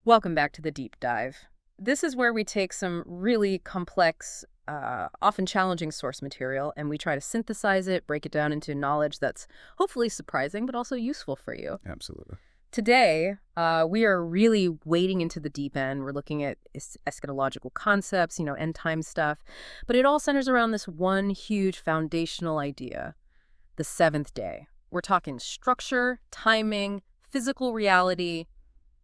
Welcome back to the deep dive. This is where we take some really complex, often challenging source material, and we try to synthesize it, break it down into knowledge that's hopefully surprising, but also useful for you. Absolutely. Today, we are really wading into the deep end. We're looking at eschatological concepts, end time stuff, but it all centers around this one huge foundational idea, the seventh day. We're talking structure, timing, physical reality,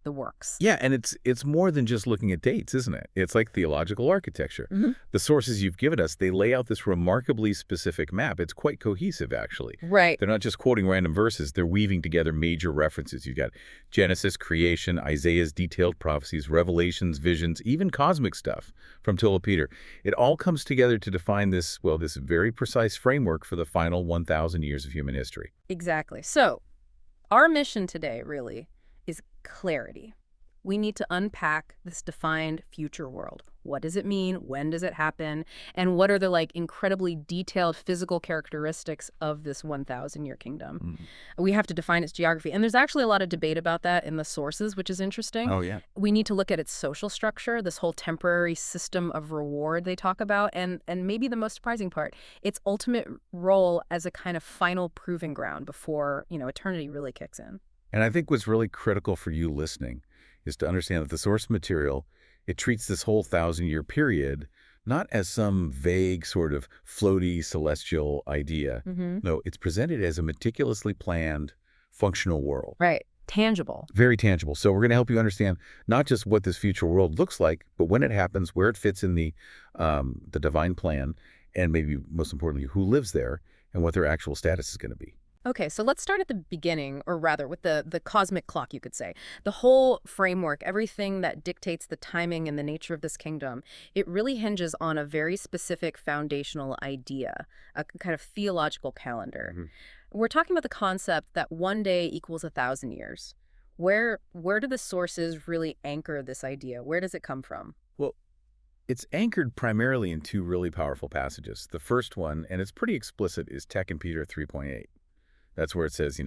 the works. Yeah, and it's more than just looking at dates, isn't it? It's like theological architecture. Mhm. The sources you've given us, they lay out this remarkably specific map. It's quite cohesive, actually. Right. They're not just quoting random verses. They're weaving together major references. You've got Genesis, creation, Isaiah's detailed prophecies, Revelations, visions, even cosmic stuff from Till Peter. It all comes together to define this, well, this very precise framework for the final 1,000 years of human history. Exactly. So, our mission today, really, is clarity. We need to unpack this defined future world. What does it mean? When does it happen? And what are the incredibly detailed physical characteristics of this 1,000-year kingdom? We have to define its geography. And there's actually a lot of debate about that in the sources, which is interesting. Oh, yeah. We need to look at its social structure, this whole temporary system of reward they talk about, and maybe the most surprising part, its ultimate role as a kind of final proving ground before, eternity really kicks in. And I think what's really critical for you listening is to understand that the source material, it treats this whole 1,000-year period not as some vague sort of floaty celestial idea. No, it's presented as a meticulously planned, functional world. Right. Tangible. Very tangible. So we're going to help you understand not just what this future world looks like, but when it happens, where it fits in the divine plan, and maybe most importantly, who lives there and what their actual status is going to be. Okay, so let's start at the beginning, or rather with the cosmic clock, you could say. The whole framework, everything that dictates the timing and the nature of this kingdom, it really hinges on a very specific foundational idea, a kind of theological calendar. We're talking about the concept that one day equals 1,000 years. Where do the sources really anchor this idea? Where does it come from? Well, it's anchored primarily in two really powerful passages. The first one, and it's pretty explicit, is 2 Peter 3:8. That's where it says,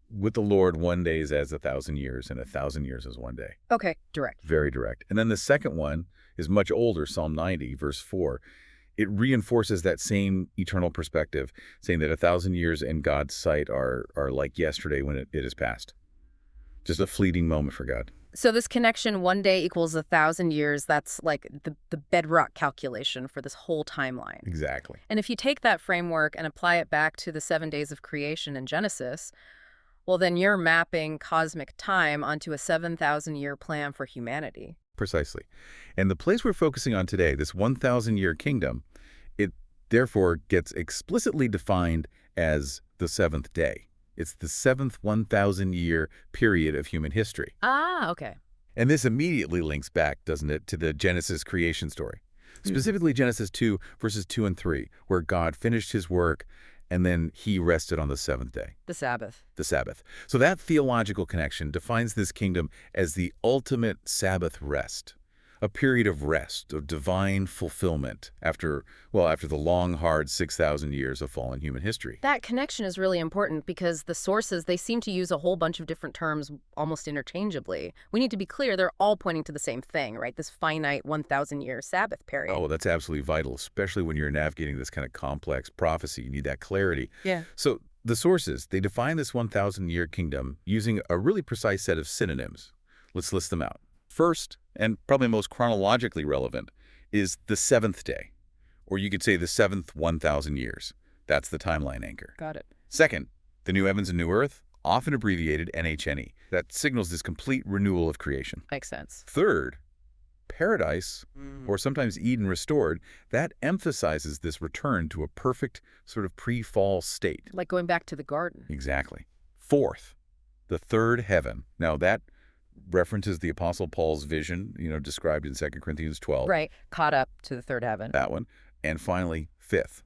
with the Lord, one day is as 1,000 years, and 1,000 years is one day. Okay, direct. Very direct. And then the second one is much older, Psalm 90, verse 4. It reinforces that same eternal perspective, saying that 1,000 years in God's sight are like yesterday when it is past. Just a fleeting moment for God. So this connection, one day equals 1,000 years, that's like the bedrock calculation for this whole timeline. Exactly. And if you take that framework and apply it back to the 7 days of creation in Genesis, well, then you're mapping cosmic time onto a 7,000-year plan for humanity. Precisely. And the place we're focusing on today, this 1,000-year kingdom, it therefore gets explicitly defined as the seventh day. It's the seventh 1,000-year period of human history. Ah, okay. And this immediately links back, doesn't it, to the Genesis creation story. Specifically Genesis 2, verses 2 and 3, where God finished his work and then he rested on the seventh day. The Sabbath. The Sabbath. So that theological connection defines this kingdom as the ultimate Sabbath rest, a period of rest, of divine fulfillment after the long, hard 6,000 years of fallen human history. That connection is really important because the sources, they seem to use a whole bunch of different terms almost interchangeably. We need to be clear, they're all pointing to the same thing, right? This finite 1,000-year Sabbath period. Oh, that's absolutely vital, especially when you're navigating this kind of complex prophecy. You need that clarity. Yeah. So the sources, they define this 1,000-year kingdom using a really precise set of synonyms. Let's list them out. First, and probably most chronologically relevant, is the seventh day, or you could say the seventh 1,000 years. That's the timeline anchor. Got it. Second, the new heavens and new earth, often abbreviated NHNE. That signals this complete renewal of creation. Makes sense. Third, paradise, or sometimes Eden restored, that emphasizes this return to a perfect sort of pre-fall state. Like going back to the garden. Exactly. Fourth, the third heaven. Now that references the Apostle Paul's vision, described in 2 Corinthians 12. Right. Caught up to the third heaven. That one. And finally, fifth,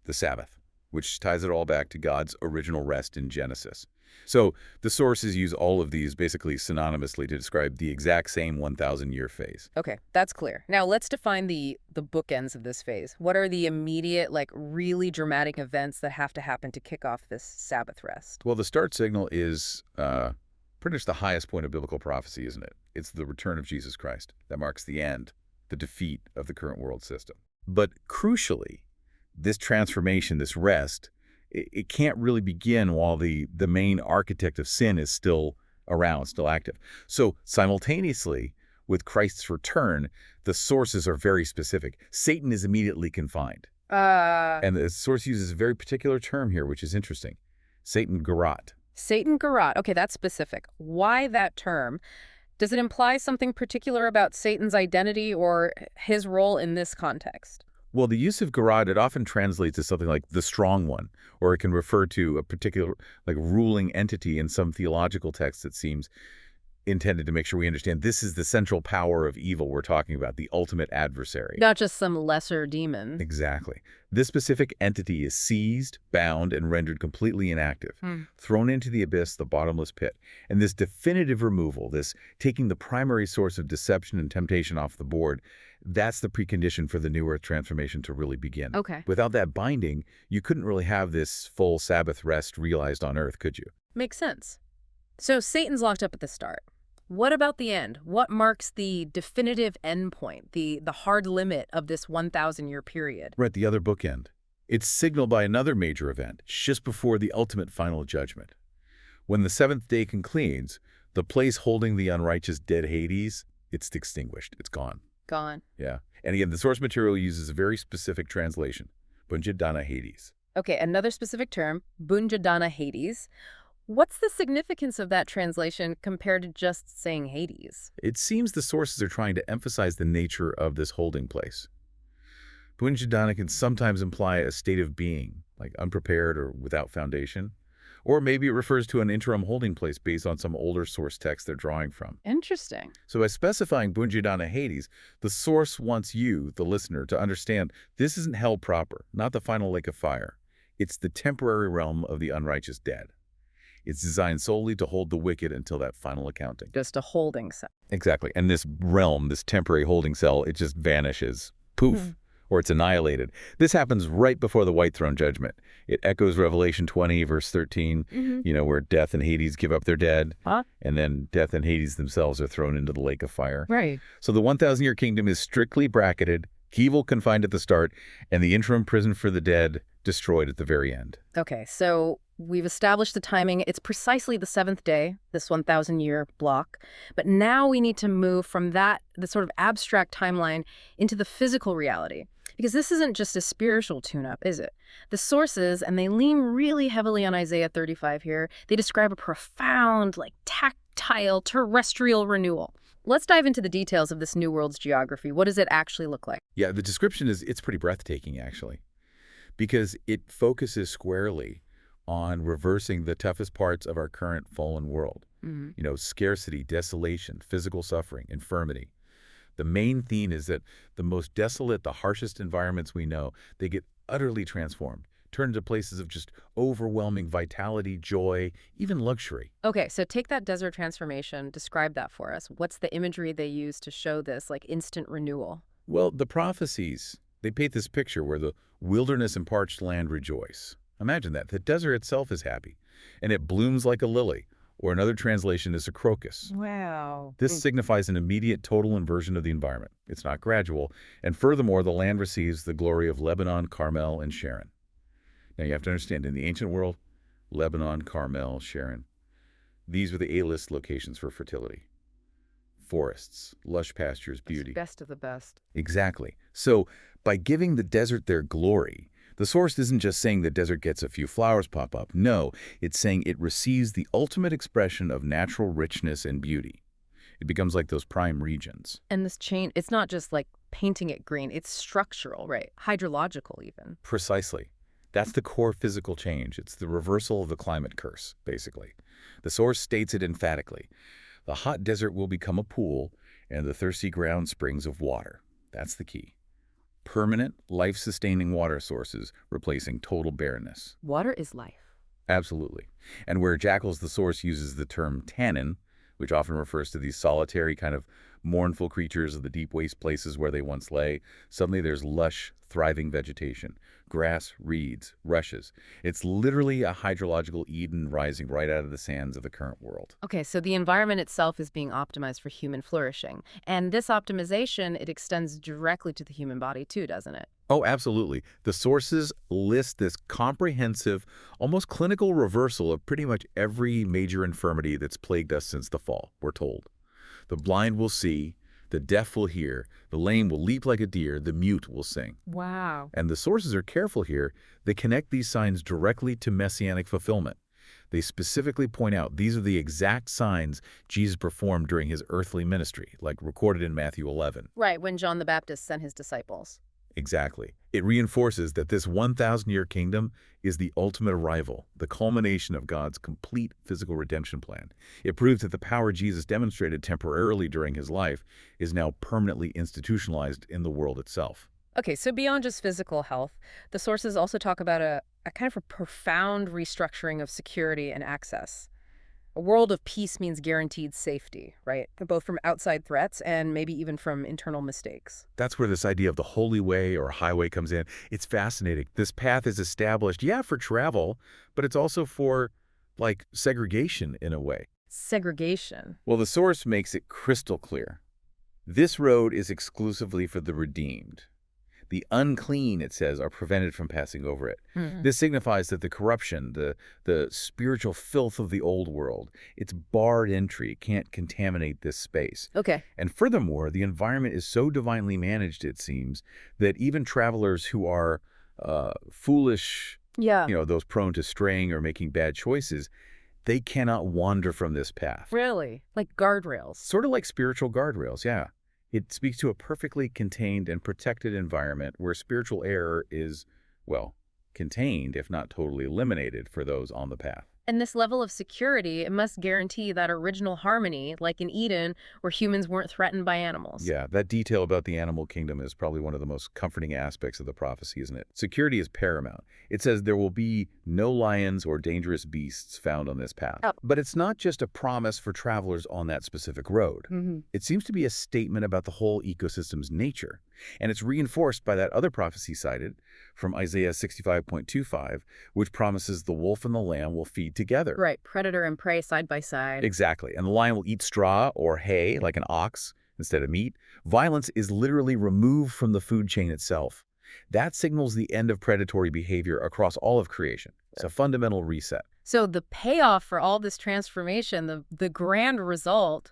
the Sabbath, which ties it all back to God's original rest in Genesis. So the sources use all of these basically synonymously to describe the exact same 1,000-year phase. Okay, that's clear. Now let's define the bookends of this phase. What are the immediate, really dramatic events that have to happen to kick off this Sabbath rest? Well, the start signal is pretty much the highest point of biblical prophecy, isn't it? It's the return of Jesus Christ. That marks the end, the defeat of the current world system. But crucially, this transformation, this rest, it can't really begin while the main architect of sin is still around, still active. So simultaneously, with Christ's return, the sources are very specific. Satan is immediately confined. And the source uses a very particular term here, which is interesting. Satan garot. Satan garot. Okay, that's specific. Why that term? Does it imply something particular about Satan's identity or his role in this context? Well, the use of garot, it often translates to something like the strong one, or it can refer to a particular ruling entity in some theological text that seems intended to make sure we understand this is the central power of evil we're talking about, the ultimate adversary. Not just some lesser demon. Exactly. This specific entity is seized, bound, and rendered completely inactive, thrown into the abyss, the bottomless pit. And this definitive removal, this taking the primary source of deception and temptation off the board, that's the precondition for the New Earth transformation to really begin. Okay. Without that binding, you couldn't really have this full Sabbath rest realized on Earth, could you? Makes sense. So Satan's locked up at the start. What about the end? What marks the definitive endpoint, the hard limit of this 1,000-year period? We're at the other bookend. It's signaled by another major event, just before the ultimate final judgment. When the seventh day concludes, the place holding the unrighteous dead Hades, it's extinguished. It's gone. Gone. Yeah. And again, the source material uses a very specific translation, Bunjadana Hades. Okay, another specific term, Bunjadana Hades. What's the significance of that translation compared to just saying Hades? It seems the sources are trying to emphasize the nature of this holding place. Bunjadana can sometimes imply a state of being, like unprepared or without foundation. Or maybe it refers to an interim holding place based on some older source text they're drawing from. Interesting. So by specifying Bunjadana Hades, the source wants you, the listener, to understand this isn't hell proper, not the final lake of fire. It's the temporary realm of the unrighteous dead. It's designed solely to hold the wicked until that final accounting. Just a holding cell. Exactly. And this realm, this temporary holding cell, it just vanishes. Poof. Or it's annihilated. This happens right before the white throne judgment. It echoes Revelation 20, verse 13, where death and Hades give up their dead. And then death and Hades themselves are thrown into the lake of fire. Right. So the 1,000-year kingdom is strictly bracketed, evil confined at the start, and the interim prison for the dead destroyed at the very end. Okay, so we've established the timing. It's precisely the seventh day, this 1,000-year block. But now we need to move from the sort of abstract timeline into the physical reality. Because this isn't just a spiritual tune-up, is it? The sources, and they lean really heavily on Isaiah 35 here, they describe a profound, tactile, terrestrial renewal. Let's dive into the details of this new world's geography. What does it actually look like? Yeah, the description it's pretty breathtaking, actually, because it focuses squarely on reversing the toughest parts of our current fallen world. Scarcity, desolation, physical suffering, infirmity. The main theme is that the most desolate, the harshest environments we know, they get utterly transformed, turned into places of just overwhelming vitality, joy, even luxury. Okay, so take that desert transformation, describe that for us. What's the imagery they use to show this, instant renewal? Well, the prophecies, they paint this picture where the wilderness and parched land rejoice. Imagine that. The desert itself is happy, and it blooms like a lily, or another translation is a crocus. Wow. This signifies an immediate total inversion of the environment. It's not gradual, and furthermore, the land receives the glory of Lebanon, Carmel, and Sharon. Now, you have to understand, in the ancient world, Lebanon, Carmel, Sharon, these were the A-list locations for fertility. Forests, lush pastures, beauty. It's best of the best. Exactly. So, by giving the desert their glory, the source isn't just saying the desert gets a few flowers pop up. No, it's saying it receives the ultimate expression of natural richness and beauty. It becomes like those prime regions. And this change, it's not just painting it green. It's structural, right? Hydrological even. Precisely. That's the core physical change. It's the reversal of the climate curse, basically. The source states it emphatically. The hot desert will become a pool, and the thirsty ground springs of water. That's the key. Permanent, life-sustaining water sources replacing total barrenness. Water is life. Absolutely. And where Jackal's the source uses the term tannin, which often refers to these solitary kind of mournful creatures of the deep waste places where they once lay. Suddenly there's lush, thriving vegetation, grass, reeds, rushes. It's literally a hydrological Eden rising right out of the sands of the current world. Okay, so the environment itself is being optimized for human flourishing. And this optimization, it extends directly to the human body too, doesn't it? Oh, absolutely. The sources list this comprehensive, almost clinical reversal of pretty much every major infirmity that's plagued us since the fall, we're told. The blind will see, the deaf will hear, the lame will leap like a deer, the mute will sing. Wow. And the sources are careful here. They connect these signs directly to messianic fulfillment. They specifically point out these are the exact signs Jesus performed during his earthly ministry, like recorded in Matthew 11. Right, when John the Baptist sent his disciples. Exactly. It reinforces that this 1,000-year kingdom is the ultimate arrival, the culmination of God's complete physical redemption plan. It proves that the power Jesus demonstrated temporarily during his life is now permanently institutionalized in the world itself. Okay, so beyond just physical health, the sources also talk about a kind of a profound restructuring of security and access. A world of peace means guaranteed safety, right? Both from outside threats and maybe even from internal mistakes. That's where this idea of the holy way or highway comes in. It's fascinating. This path is established, yeah, for travel, but it's also for, like, segregation in a way. Segregation. Well, the source makes it crystal clear. This road is exclusively for the redeemed. The unclean, it says, are prevented from passing over it. This signifies that the corruption, the spiritual filth of the old world, it's barred entry. It can't contaminate this space. Okay. And furthermore, the environment is so divinely managed, it seems, that even travelers who are foolish, Yeah. those prone to straying or making bad choices, they cannot wander from this path. Really? Like guardrails. Sort of like spiritual guardrails, yeah. It speaks to a perfectly contained and protected environment where spiritual error is, well, contained, if not totally eliminated, for those on the path. And this level of security, it must guarantee that original harmony, like in Eden, where humans weren't threatened by animals. Yeah, that detail about the animal kingdom is probably one of the most comforting aspects of the prophecy, isn't it? Security is paramount. It says there will be no lions or dangerous beasts found on this path. Oh. But it's not just a promise for travelers on that specific road. It seems to be a statement about the whole ecosystem's nature. And it's reinforced by that other prophecy cited from Isaiah 65.25, which promises the wolf and the lamb will feed together. Right, predator and prey side by side. Exactly. And the lion will eat straw or hay like an ox instead of meat. Violence is literally removed from the food chain itself. That signals the end of predatory behavior across all of creation. It's a fundamental reset. So the payoff for all this transformation, the grand result,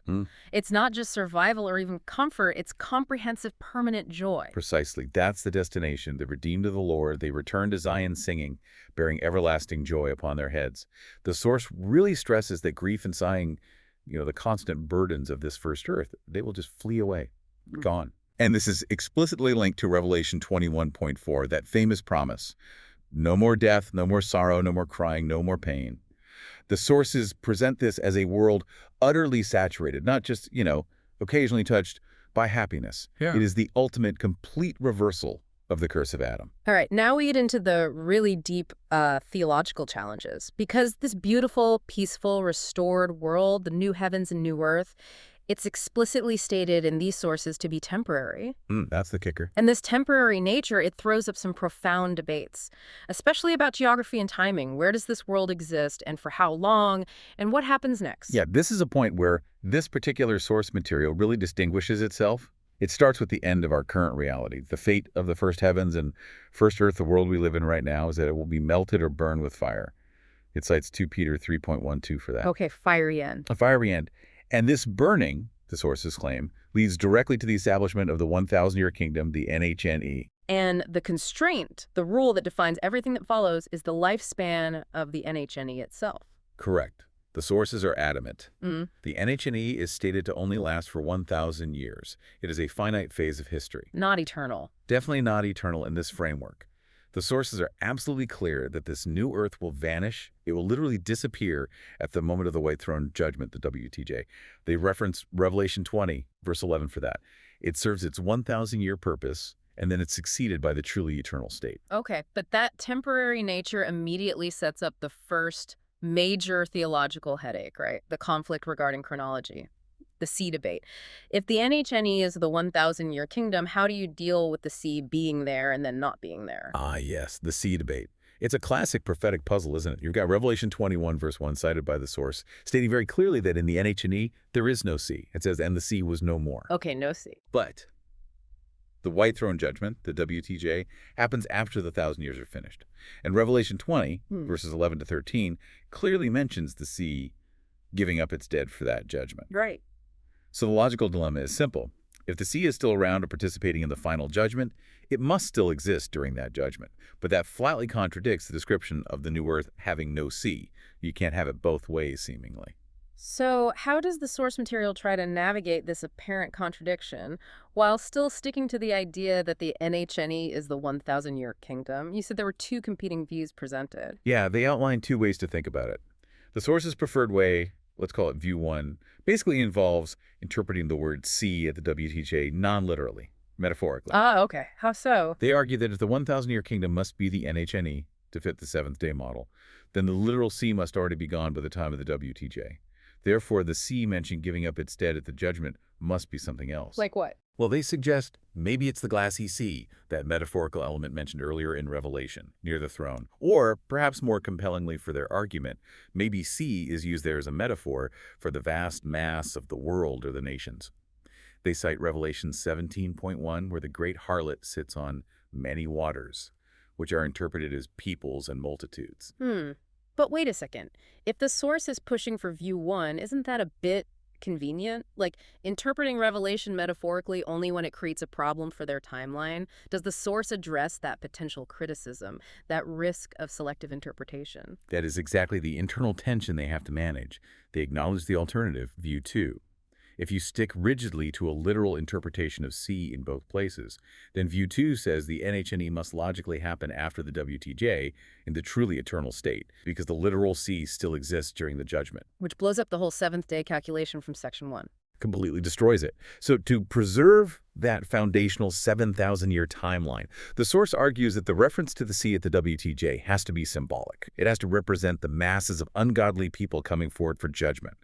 it's not just survival or even comfort, it's comprehensive, permanent joy. Precisely. That's the destination. The redeemed of the Lord, they return to Zion singing, bearing everlasting joy upon their heads. The source really stresses that grief and sighing, the constant burdens of this first earth, they will just flee away, gone. And this is explicitly linked to Revelation 21.4, that famous promise. No more death, no more sorrow, no more crying, no more pain. The sources present this as a world utterly saturated, not just, occasionally touched by happiness. Yeah. It is the ultimate complete reversal of the curse of Adam. All right, now we get into the really deep theological challenges. Because this beautiful, peaceful, restored world, the new heavens and new earth, it's explicitly stated in these sources to be temporary. That's the kicker. And this temporary nature, it throws up some profound debates, especially about geography and timing. Where does this world exist and for how long? And what happens next? Yeah, this is a point where this particular source material really distinguishes itself. It starts with the end of our current reality. The fate of the first heavens and first earth, the world we live in right now, is that it will be melted or burned with fire. It cites 2 Peter 3.12 for that. Okay, fiery end. A fiery end. And this burning, the sources claim, leads directly to the establishment of the 1,000-year kingdom, the NHNE. And the constraint, the rule that defines everything that follows, is the lifespan of the NHNE itself. Correct. The sources are adamant. Mm. The NHNE is stated to only last for 1,000 years. It is a finite phase of history. Not eternal. Definitely not eternal in this framework. The sources are absolutely clear that this new earth will vanish. It will literally disappear at the moment of the white throne judgment, the WTJ. They reference Revelation 20, verse 11 for that. It serves its 1,000-year purpose, and then it's succeeded by the truly eternal state. Okay, but that temporary nature immediately sets up the first major theological headache, right? The conflict regarding chronology. the sea debate. If the NHNE is the 1,000-year kingdom, how do you deal with the sea being there and then not being there? Ah, yes, the sea debate. It's a classic prophetic puzzle, isn't it? You've got Revelation 21, verse 1, cited by the source, stating very clearly that in the NHNE, there is no sea. It says, and the sea was no more. Okay, no sea. But the white throne judgment, the WTJ, happens after the 1,000 years are finished. And Revelation 20, verses 11 to 13, clearly mentions the sea giving up its dead for that judgment. Right. So the logical dilemma is simple. If the sea is still around or participating in the final judgment, it must still exist during that judgment. But that flatly contradicts the description of the new earth having no sea. You can't have it both ways, seemingly. So how does the source material try to navigate this apparent contradiction while still sticking to the idea that the NHNE is the 1,000-year kingdom? You said there were two competing views presented. Yeah, they outline two ways to think about it. The source's preferred way, let's call it view one, basically involves interpreting the word sea at the WTJ non-literally, metaphorically. Ah, okay. How so? They argue that if the 1,000-year kingdom must be the NHNE to fit the seventh-day model, then the literal sea must already be gone by the time of the WTJ. Therefore, the sea mentioned giving up its dead at the judgment must be something else. Like what? Well, they suggest maybe it's the glassy sea, that metaphorical element mentioned earlier in Revelation, near the throne. Or, perhaps more compellingly for their argument, maybe sea is used there as a metaphor for the vast mass of the world or the nations. They cite Revelation 17.1, where the great harlot sits on many waters, which are interpreted as peoples and multitudes. But wait a second. If the source is pushing for view one, isn't that a bit convenient? Like, interpreting Revelation metaphorically only when it creates a problem for their timeline? Does the source address that potential criticism, that risk of selective interpretation? That is exactly the internal tension they have to manage. They acknowledge the alternative, view two. If you stick rigidly to a literal interpretation of sea in both places, then view two says the NHNE must logically happen after the WTJ in the truly eternal state, because the literal sea still exists during the judgment. Which blows up the whole seventh-day calculation from section 1. Completely destroys it. So to preserve that foundational 7,000-year timeline, the source argues that the reference to the sea at the WTJ has to be symbolic. It has to represent the masses of ungodly people coming forward for judgment.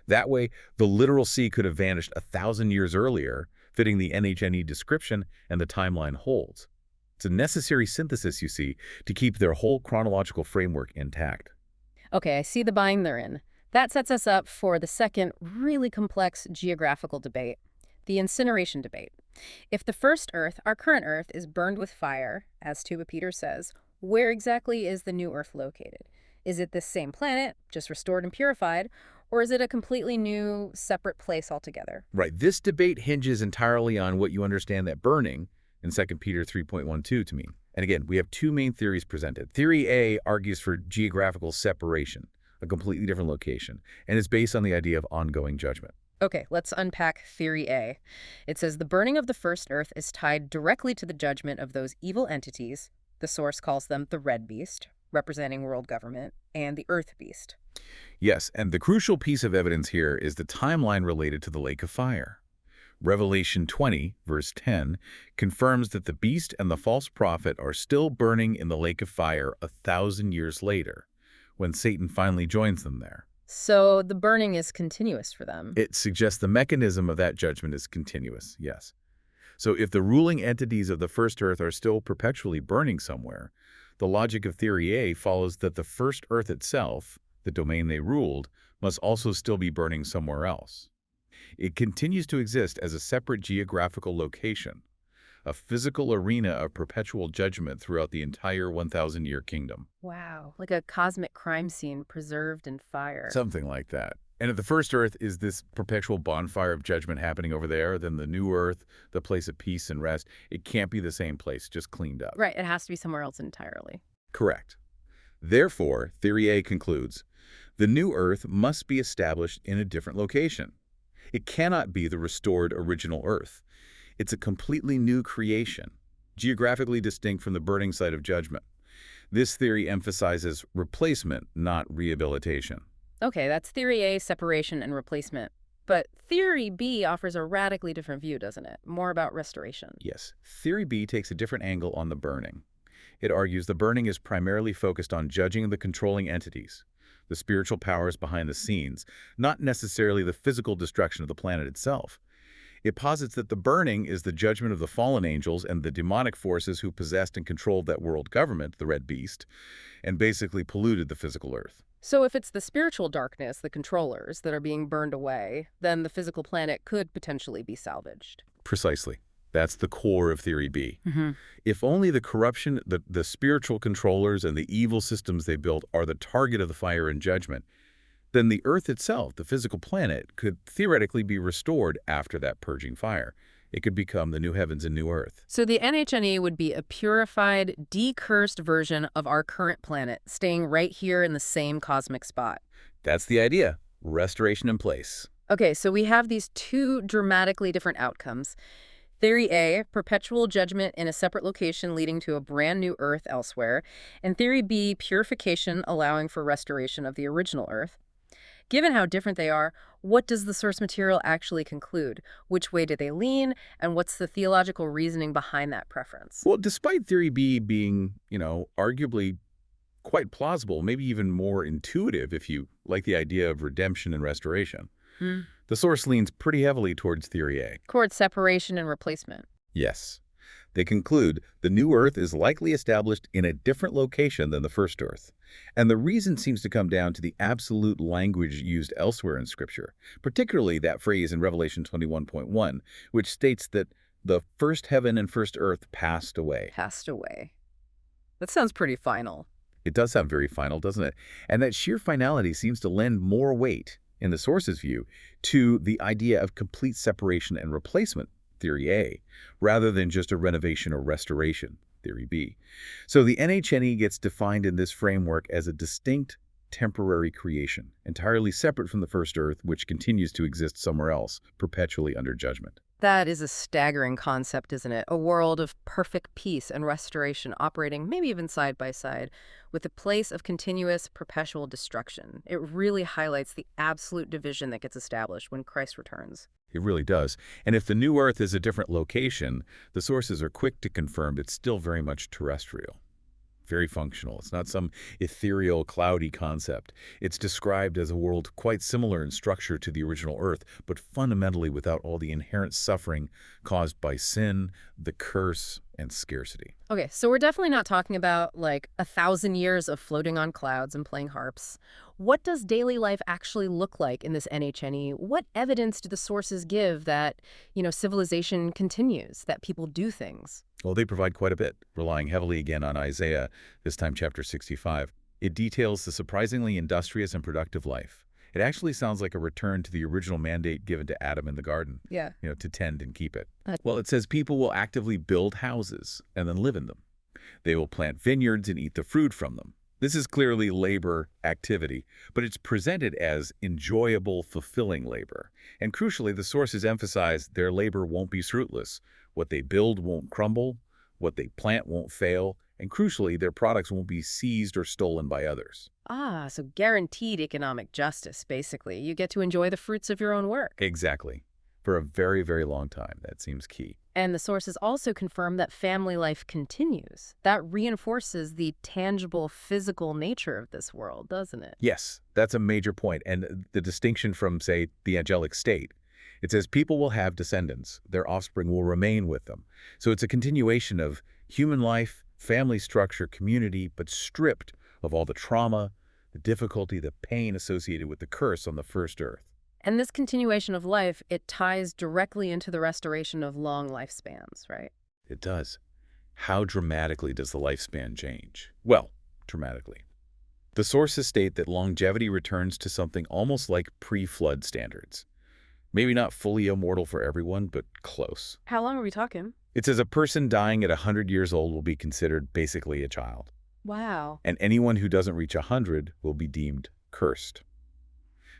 That way, the literal sea could have vanished 1,000 years earlier, fitting the NHNE description, and the timeline holds. It's a necessary synthesis, you see, to keep their whole chronological framework intact. Okay, I see the bind they're in. That sets us up for the second really complex geographical debate, the incineration debate. If the first Earth, our current Earth, is burned with fire, as 2 Peter says, where exactly is the new Earth located? Is it this same planet, just restored and purified, or is it a completely new, separate place altogether? Right. This debate hinges entirely on what you understand that burning in 2 Peter 3.12 to mean. And again, we have two main theories presented. Theory A argues for geographical separation, a completely different location, and is based on the idea of ongoing judgment. Okay, let's unpack Theory A. It says the burning of the first Earth is tied directly to the judgment of those evil entities. The source calls them the Red Beast, representing world government, and the Earth Beast. Yes, and the crucial piece of evidence here is the timeline related to the lake of fire. Revelation 20, verse 10, confirms that the beast and the false prophet are still burning in the lake of fire 1,000 years later, when Satan finally joins them there. So the burning is continuous for them. It suggests the mechanism of that judgment is continuous, yes. So if the ruling entities of the first Earth are still perpetually burning somewhere, the logic of Theory A follows that the first Earth itself, the domain they ruled, must also still be burning somewhere else. It continues to exist as a separate geographical location, a physical arena of perpetual judgment throughout the entire 1,000-year kingdom. Wow, like a cosmic crime scene preserved in fire. Something like that. And if the first Earth is this perpetual bonfire of judgment happening over there, then the new Earth, the place of peace and rest, it can't be the same place, just cleaned up. Right, it has to be somewhere else entirely. Correct. Therefore, Theory A concludes, the new Earth must be established in a different location. It cannot be the restored original Earth. It's a completely new creation, geographically distinct from the burning site of judgment. This theory emphasizes replacement, not rehabilitation. Okay, that's Theory A, separation and replacement. But Theory B offers a radically different view, doesn't it? More about restoration. Yes. Theory B takes a different angle on the burning. It argues the burning is primarily focused on judging the controlling entities, the spiritual powers behind the scenes, not necessarily the physical destruction of the planet itself. It posits that the burning is the judgment of the fallen angels and the demonic forces who possessed and controlled that world government, the Red Beast, and basically polluted the physical Earth. So if it's the spiritual darkness, the controllers, that are being burned away, then the physical planet could potentially be salvaged. Precisely. That's the core of Theory B. Mm-hmm. If only the corruption, the spiritual controllers and the evil systems they built are the target of the fire and judgment, then the Earth itself, the physical planet, could theoretically be restored after that purging fire. It could become the new heavens and new Earth. So the NHNE would be a purified, decursed version of our current planet, staying right here in the same cosmic spot. That's the idea. Restoration in place. Okay, so we have these two dramatically different outcomes. Theory A, perpetual judgment in a separate location leading to a brand new Earth elsewhere. And Theory B, purification allowing for restoration of the original Earth. Given how different they are, what does the source material actually conclude? Which way do they lean? And what's the theological reasoning behind that preference? Well, despite Theory B being, arguably quite plausible, maybe even more intuitive if you like the idea of redemption and restoration, the source leans pretty heavily towards Theory A. Towards separation and replacement. Yes. They conclude the new Earth is likely established in a different location than the first Earth. And the reason seems to come down to the absolute language used elsewhere in Scripture, particularly that phrase in Revelation 21.1, which states that the first heaven and first earth passed away. Passed away. That sounds pretty final. It does sound very final, doesn't it? And that sheer finality seems to lend more weight, in the source's view, to the idea of complete separation and replacement, Theory A, rather than just a renovation or restoration, Theory B. So the NHNE gets defined in this framework as a distinct temporary creation, entirely separate from the first Earth, which continues to exist somewhere else, perpetually under judgment. That is a staggering concept, isn't it? A world of perfect peace and restoration operating, maybe even side by side, with a place of continuous, perpetual destruction. It really highlights the absolute division that gets established when Christ returns. It really does. And if the new Earth is a different location, the sources are quick to confirm it's still very much terrestrial. Very functional. It's not some ethereal, cloudy concept. It's described as a world quite similar in structure to the original Earth, but fundamentally without all the inherent suffering caused by sin, the curse, and scarcity. Okay, so we're definitely not talking about like 1,000 years of floating on clouds and playing harps. What does daily life actually look like in this NHNE? What evidence do the sources give that, civilization continues, that people do things? Well, they provide quite a bit, relying heavily again on Isaiah, this time chapter 65. It details the surprisingly industrious and productive life. It actually sounds like a return to the original mandate given to Adam in the garden, Yeah. to tend and keep it. Well, it says people will actively build houses and then live in them. They will plant vineyards and eat the fruit from them. This is clearly labor activity, but it's presented as enjoyable, fulfilling labor. And crucially, the sources emphasize their labor won't be fruitless. What they build won't crumble, what they plant won't fail, and crucially, their products won't be seized or stolen by others. Ah, so guaranteed economic justice, basically. You get to enjoy the fruits of your own work. Exactly. For a very, very long time. That seems key. And the sources also confirm that family life continues. That reinforces the tangible, physical nature of this world, doesn't it? Yes, that's a major point. And the distinction from, say, the angelic state. It says people will have descendants. Their offspring will remain with them. So it's a continuation of human life, family structure, community, but stripped of all the trauma, the difficulty, the pain associated with the curse on the first Earth. And this continuation of life, it ties directly into the restoration of long lifespans, right? It does. How dramatically does the lifespan change? Well, dramatically. The sources state that longevity returns to something almost like pre-flood standards. Maybe not fully immortal for everyone, but close. How long are we talking? It says a person dying at 100 years old will be considered basically a child. Wow. And anyone who doesn't reach 100 will be deemed cursed.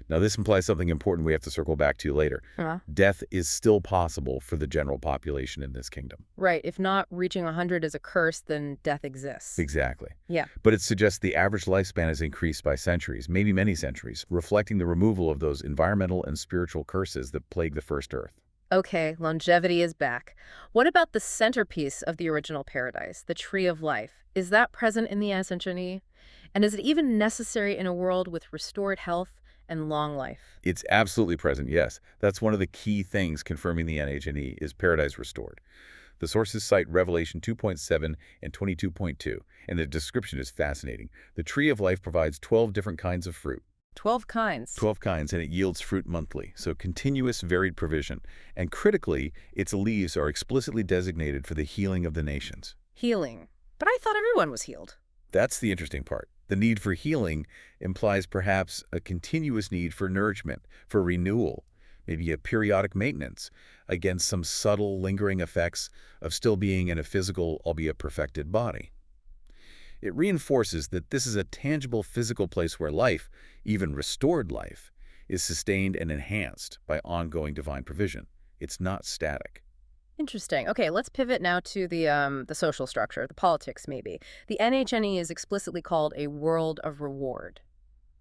Now, this implies something important we have to circle back to later. Death is still possible for the general population in this kingdom. Right. If not reaching 100 is a curse, then death exists. Exactly. Yeah. But it suggests the average lifespan has increased by centuries, maybe many centuries, reflecting the removal of those environmental and spiritual curses that plague the first Earth. Okay, longevity is back. What about the centerpiece of the original paradise, the tree of life? Is that present in the NHNE? And is it even necessary in a world with restored health and long life? It's absolutely present, yes. That's one of the key things confirming the NHNE is paradise restored. The sources cite Revelation 2.7 and 22.2, and the description is fascinating. The tree of life provides 12 different kinds of fruit. 12 kinds. 12 kinds, and it yields fruit monthly, so continuous varied provision. And critically, its leaves are explicitly designated for the healing of the nations. Healing. But I thought everyone was healed. That's the interesting part. The need for healing implies perhaps a continuous need for nourishment, for renewal, maybe a periodic maintenance against some subtle, lingering effects of still being in a physical, albeit perfected body. It reinforces that this is a tangible physical place where life, even restored life, is sustained and enhanced by ongoing divine provision. It's not static. Interesting. Okay, let's pivot now to the social structure, the politics maybe. The NHNE is explicitly called a world of reward.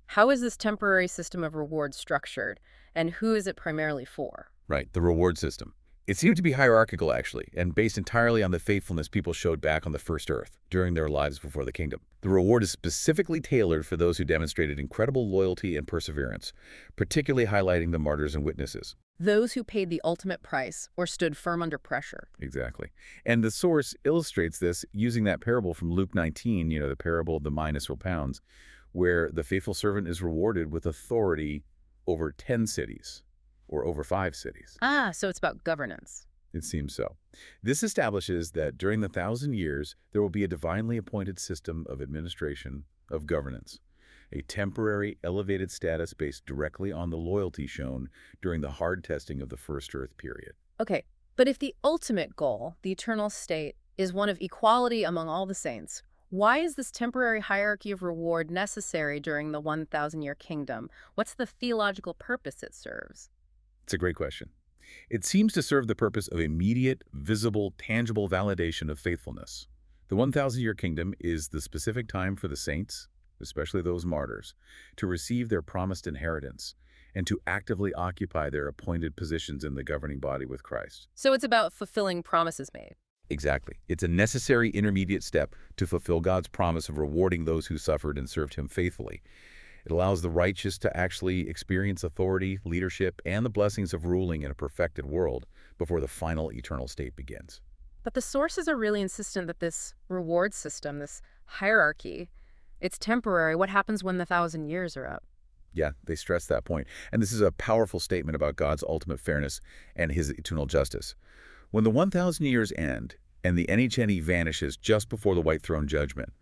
How is this temporary system of reward structured, and who is it primarily for? Right, the reward system. It seemed to be hierarchical, actually, and based entirely on the faithfulness people showed back on the first earth during their lives before the kingdom. The reward is specifically tailored for those who demonstrated incredible loyalty and perseverance, particularly highlighting the martyrs and witnesses. Those who paid the ultimate price or stood firm under pressure. Exactly. And the source illustrates this using that parable from Luke 19, the parable of the minisful pounds, where the faithful servant is rewarded with authority over 10 cities or over 5 cities. Ah, so it's about governance. It seems so. This establishes that during the 1,000 years, there will be a divinely appointed system of administration, of governance, a temporary elevated status based directly on the loyalty shown during the hard testing of the first earth period. Okay, but if the ultimate goal, the eternal state, is one of equality among all the saints, why is this temporary hierarchy of reward necessary during the 1,000-year kingdom? What's the theological purpose it serves? It's a great question. It seems to serve the purpose of immediate, visible, tangible validation of faithfulness. The 1,000-year kingdom is the specific time for the saints, especially those martyrs, to receive their promised inheritance and to actively occupy their appointed positions in the governing body with Christ. So it's about fulfilling promises made. Exactly. It's a necessary intermediate step to fulfill God's promise of rewarding those who suffered and served him faithfully. It allows the righteous to actually experience authority, leadership, and the blessings of ruling in a perfected world before the final eternal state begins. But the sources are really insistent that this reward system, this hierarchy, it's temporary. What happens when the 1,000 years are up? Yeah, they stress that point. And this is a powerful statement about God's ultimate fairness and his eternal justice. When the 1,000 years end and the NHNE vanishes just before the white throne judgment,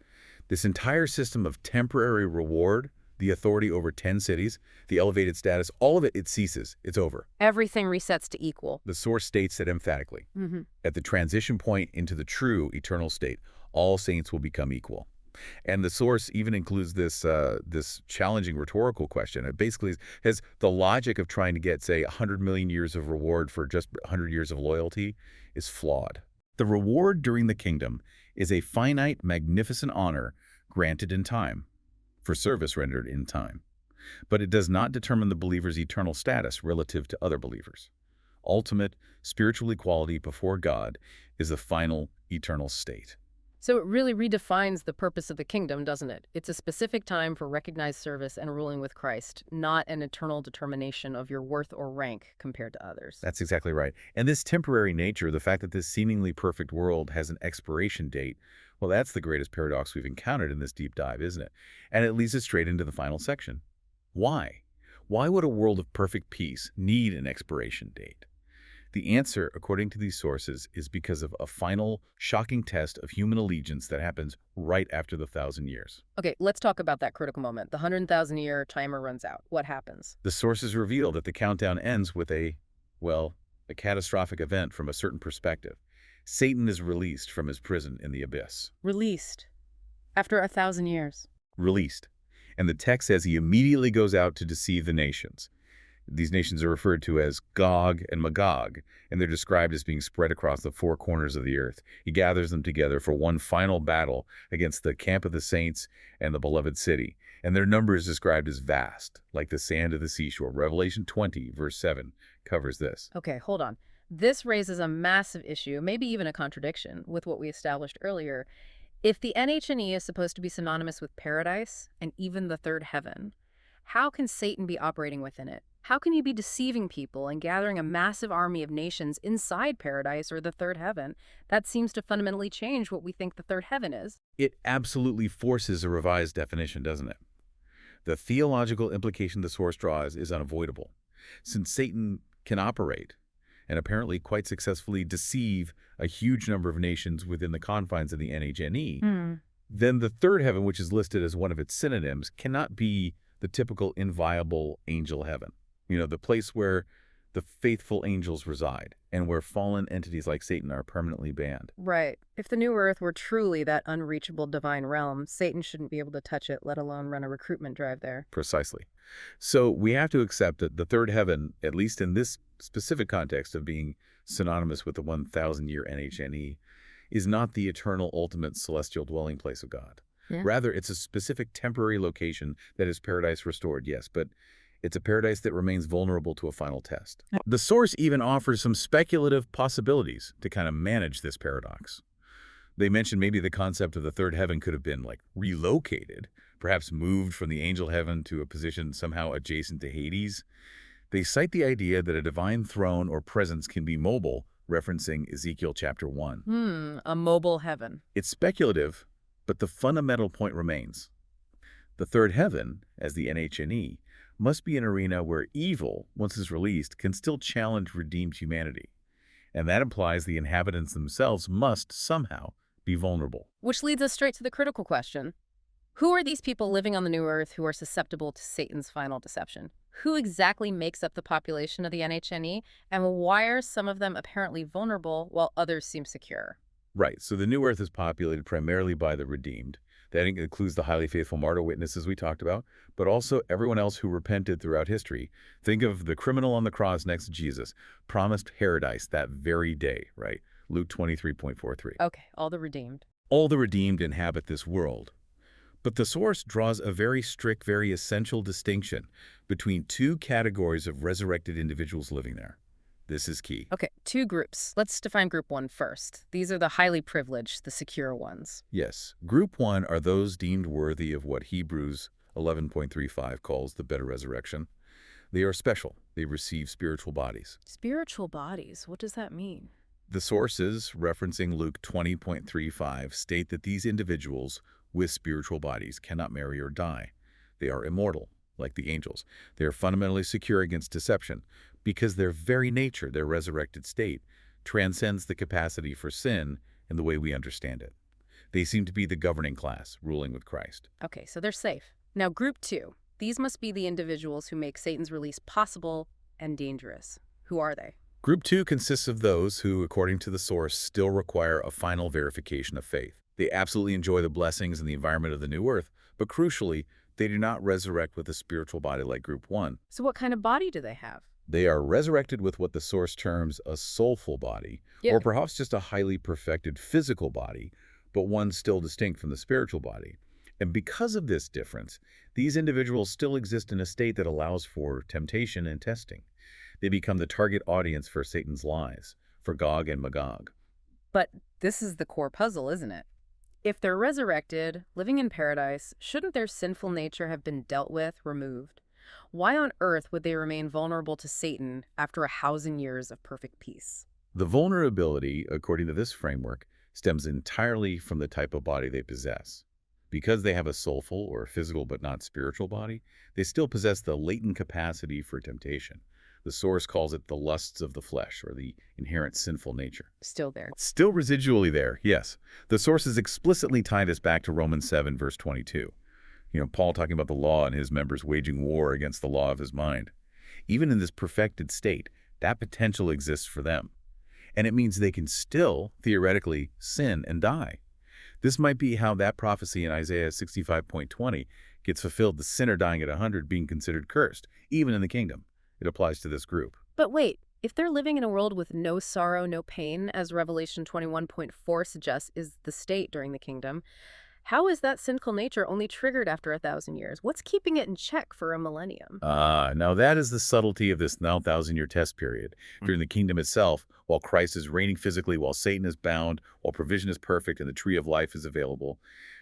this entire system of temporary reward, the authority over 10 cities, the elevated status, all of it, it ceases. It's over. Everything resets to equal. The source states that emphatically. At the transition point into the true eternal state, all saints will become equal. And the source even includes this challenging rhetorical question. It basically has the logic of trying to get, say, 100 million years of reward for just 100 years of loyalty is flawed. The reward during the kingdom is a finite, magnificent honor granted in time, for service rendered in time. But it does not determine the believer's eternal status relative to other believers. Ultimate spiritual equality before God is the final eternal state. So it really redefines the purpose of the kingdom, doesn't it? It's a specific time for recognized service and ruling with Christ, not an eternal determination of your worth or rank compared to others. That's exactly right. And this temporary nature, the fact that this seemingly perfect world has an expiration date, well, that's the greatest paradox we've encountered in this deep dive, isn't it? And it leads us straight into the final section. Why? Why would a world of perfect peace need an expiration date? The answer, according to these sources, is because of a final, shocking test of human allegiance that happens right after the 1,000 years. Okay, let's talk about that critical moment. The 100,000-year timer runs out. What happens? The sources reveal that the countdown ends with a catastrophic event from a certain perspective. Satan is released from his prison in the abyss. Released. After 1,000 years. Released. And the text says he immediately goes out to deceive the nations. These nations are referred to as Gog and Magog, and they're described as being spread across the 4 corners of the earth. He gathers them together for one final battle against the camp of the saints and the beloved city. And their number is described as vast, like the sand of the seashore. Revelation 20, verse 7, covers this. Okay, hold on. This raises a massive issue, maybe even a contradiction, with what we established earlier. If the NHNE is supposed to be synonymous with paradise and even the third heaven, how can Satan be operating within it? How can he be deceiving people and gathering a massive army of nations inside paradise or the third heaven? That seems to fundamentally change what we think the third heaven is. It absolutely forces a revised definition, doesn't it? The theological implication the source draws is unavoidable. Since Satan can operate, and apparently quite successfully deceive a huge number of nations within the confines of the NHNE, then the third heaven, which is listed as one of its synonyms, cannot be the typical inviolable angel heaven. You know, the place where the faithful angels reside and where fallen entities like Satan are permanently banned. Right. If the new earth were truly that unreachable divine realm, Satan shouldn't be able to touch it, let alone run a recruitment drive there. Precisely. So we have to accept that the third heaven, at least in this specific context of being synonymous with the 1,000-year NHNE, is not the eternal ultimate celestial dwelling place of God. Yeah. Rather, it's a specific temporary location that is paradise restored, yes, but it's a paradise that remains vulnerable to a final test. The source even offers some speculative possibilities to kind of manage this paradox. They mention maybe the concept of the third heaven could have been like relocated, perhaps moved from the angel heaven to a position somehow adjacent to Hades. They cite the idea that a divine throne or presence can be mobile, referencing Ezekiel chapter 1. A mobile heaven. It's speculative, but the fundamental point remains. The third heaven, as the NHNE, must be an arena where evil, once it's released, can still challenge redeemed humanity. And that implies the inhabitants themselves must somehow be vulnerable. Which leads us straight to the critical question. Who are these people living on the new earth who are susceptible to Satan's final deception? Who exactly makes up the population of the NHNE, and why are some of them apparently vulnerable while others seem secure? Right, so the new earth is populated primarily by the redeemed. That includes the highly faithful martyr witnesses we talked about, but also everyone else who repented throughout history. Think of the criminal on the cross next to Jesus, promised paradise that very day, right? Luke 23:43. Okay, all the redeemed. All the redeemed inhabit this world. But the source draws a very strict, very essential distinction between two categories of resurrected individuals living there. This is key. Okay, two groups. Let's define group one first. These are the highly privileged, the secure ones. Yes. Group one are those deemed worthy of what Hebrews 11:35 calls the better resurrection. They are special. They receive spiritual bodies. Spiritual bodies, what does that mean? The sources, referencing Luke 20:35, state that these individuals with spiritual bodies cannot marry or die. They are immortal, like the angels. They are fundamentally secure against deception because their very nature, their resurrected state, transcends the capacity for sin in the way we understand it. They seem to be the governing class, ruling with Christ. Okay, so they're safe. Now, group two. These must be the individuals who make Satan's release possible and dangerous. Who are they? Group two consists of those who, according to the source, still require a final verification of faith. They absolutely enjoy the blessings and the environment of the new earth, but crucially, they do not resurrect with a spiritual body like group one. So what kind of body do they have? They are resurrected with what the source terms a soulful body, or perhaps just a highly perfected physical body, but one still distinct from the spiritual body. And because of this difference, these individuals still exist in a state that allows for temptation and testing. They become the target audience for Satan's lies, for Gog and Magog. But this is the core puzzle, isn't it? If they're resurrected, living in paradise, shouldn't their sinful nature have been dealt with, removed? Why on earth would they remain vulnerable to Satan after 1,000 years of perfect peace? The vulnerability, according to this framework, stems entirely from the type of body they possess. Because they have a soulful or physical but not spiritual body, they still possess the latent capacity for temptation. The source calls it the lusts of the flesh, or the inherent sinful nature. Still there. Still residually there, yes. The sources explicitly tie this back to Romans 7, verse 22. Paul talking about the law and his members waging war against the law of his mind. Even in this perfected state, that potential exists for them. And it means they can still, theoretically, sin and die. This might be how that prophecy in Isaiah 65:20 gets fulfilled, the sinner dying at 100 being considered cursed, even in the kingdom. It applies to this group. But wait, if they're living in a world with no sorrow, no pain, as Revelation 21:4 suggests is the state during the kingdom, How is that sinful nature only triggered after 1,000 years? What's keeping it in check for a millennium? Now that is the subtlety of this now thousand-year test period. During the kingdom itself, while Christ is reigning physically, while Satan is bound, while provision is perfect and the tree of life is available,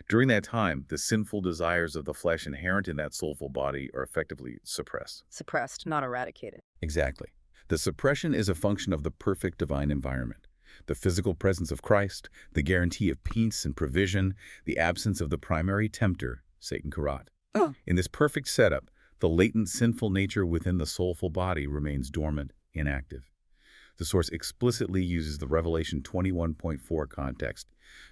during that time, the sinful desires of the flesh inherent in that soulful body are effectively suppressed. Suppressed, not eradicated. Exactly. The suppression is a function of the perfect divine environment. The physical presence of Christ, the guarantee of peace and provision, the absence of the primary tempter, Satan Karat. Oh. In this perfect setup, the latent sinful nature within the soulful body remains dormant, inactive. The source explicitly uses the Revelation 21.4 context,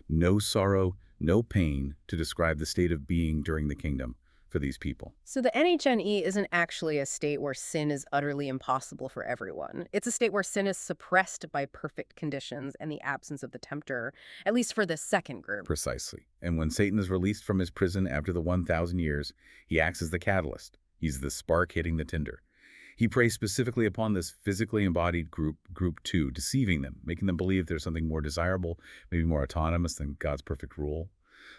no sorrow, no pain, to describe the state of being during the kingdom for these people. So the NHNE isn't actually a state where sin is utterly impossible for everyone. It's a state where sin is suppressed by perfect conditions and the absence of the tempter, at least for the second group. Precisely. And when Satan is released from his prison after the 1,000 years, he acts as the catalyst. He's the spark hitting the tinder. He preys specifically upon this physically embodied group 2, deceiving them, making them believe there's something more desirable, maybe more autonomous than God's perfect rule.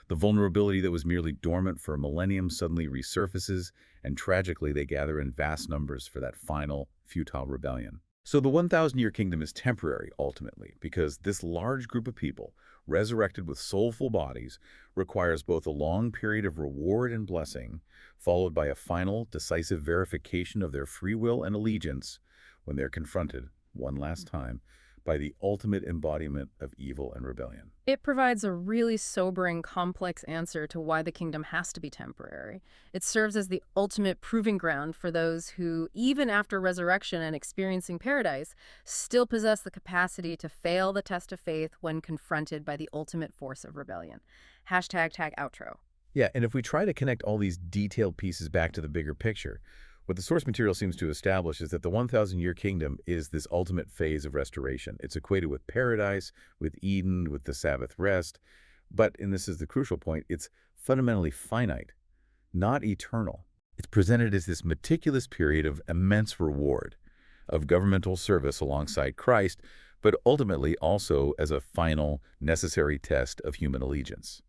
The vulnerability that was merely dormant for a millennium suddenly resurfaces, and tragically they gather in vast numbers for that final, futile rebellion. So the 1,000-year kingdom is temporary, ultimately, because this large group of people, resurrected with soulful bodies, requires both a long period of reward and blessing, followed by a final, decisive verification of their free will and allegiance when they're confronted, one last time, by the ultimate embodiment of evil and rebellion. It provides a really sobering, complex answer to why the kingdom has to be temporary. It serves as the ultimate proving ground for those who, even after resurrection and experiencing paradise, still possess the capacity to fail the test of faith when confronted by the ultimate force of rebellion. #tag outro. Yeah, and if we try to connect all these detailed pieces back to the bigger picture, what the source material seems to establish is that the 1,000-year kingdom is this ultimate phase of restoration. It's equated with paradise, with Eden, with the Sabbath rest. But, and this is the crucial point, it's fundamentally finite, not eternal. It's presented as this meticulous period of immense reward, of governmental service alongside Christ, but ultimately also as a final, necessary test of human allegiance.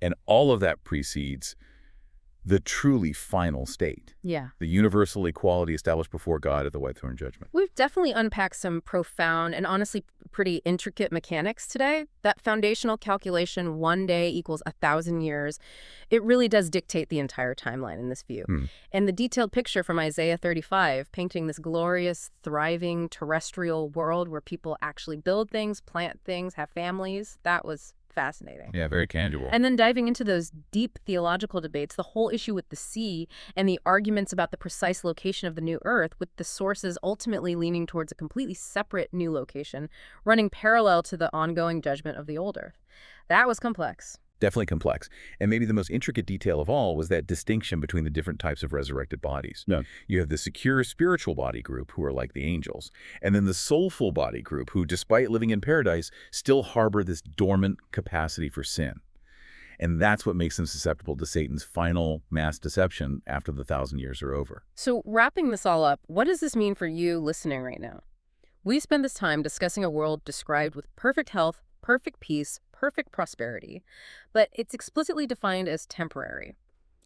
And all of that precedes the truly final state. Yeah. The universal equality established before God at the white throne judgment. We've definitely unpacked some profound and honestly pretty intricate mechanics today. That foundational calculation, 1 day equals 1,000 years, it really does dictate the entire timeline in this view. And the detailed picture from Isaiah 35, painting this glorious, thriving, terrestrial world where people actually build things, plant things, have families, that was fascinating. Yeah, very tangible. And then diving into those deep theological debates, the whole issue with the sea and the arguments about the precise location of the new earth, with the sources ultimately leaning towards a completely separate new location, running parallel to the ongoing judgment of the old earth. That was complex. Definitely complex. And maybe the most intricate detail of all was that distinction between the different types of resurrected bodies. Yeah. You have the secure spiritual body group, who are like the angels, and then the soulful body group, who, despite living in paradise, still harbor this dormant capacity for sin. And that's what makes them susceptible to Satan's final mass deception after the 1,000 years are over. So wrapping this all up, what does this mean for you listening right now? We spend this time discussing a world described with perfect health, perfect peace, perfect prosperity, but it's explicitly defined as temporary.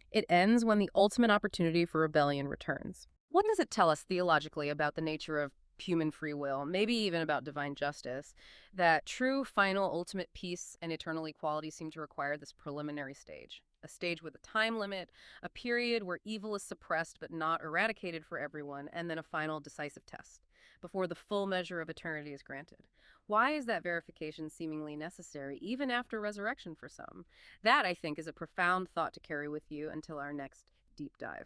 It ends when the ultimate opportunity for rebellion returns. What does it tell us theologically about the nature of human free will, maybe even about divine justice, that true, final, ultimate peace and eternal equality seem to require this preliminary stage? A stage with a time limit, a period where evil is suppressed but not eradicated for everyone, and then a final decisive test before the full measure of eternity is granted. Why is that verification seemingly necessary, even after resurrection for some? That, I think, is a profound thought to carry with you until our next deep dive.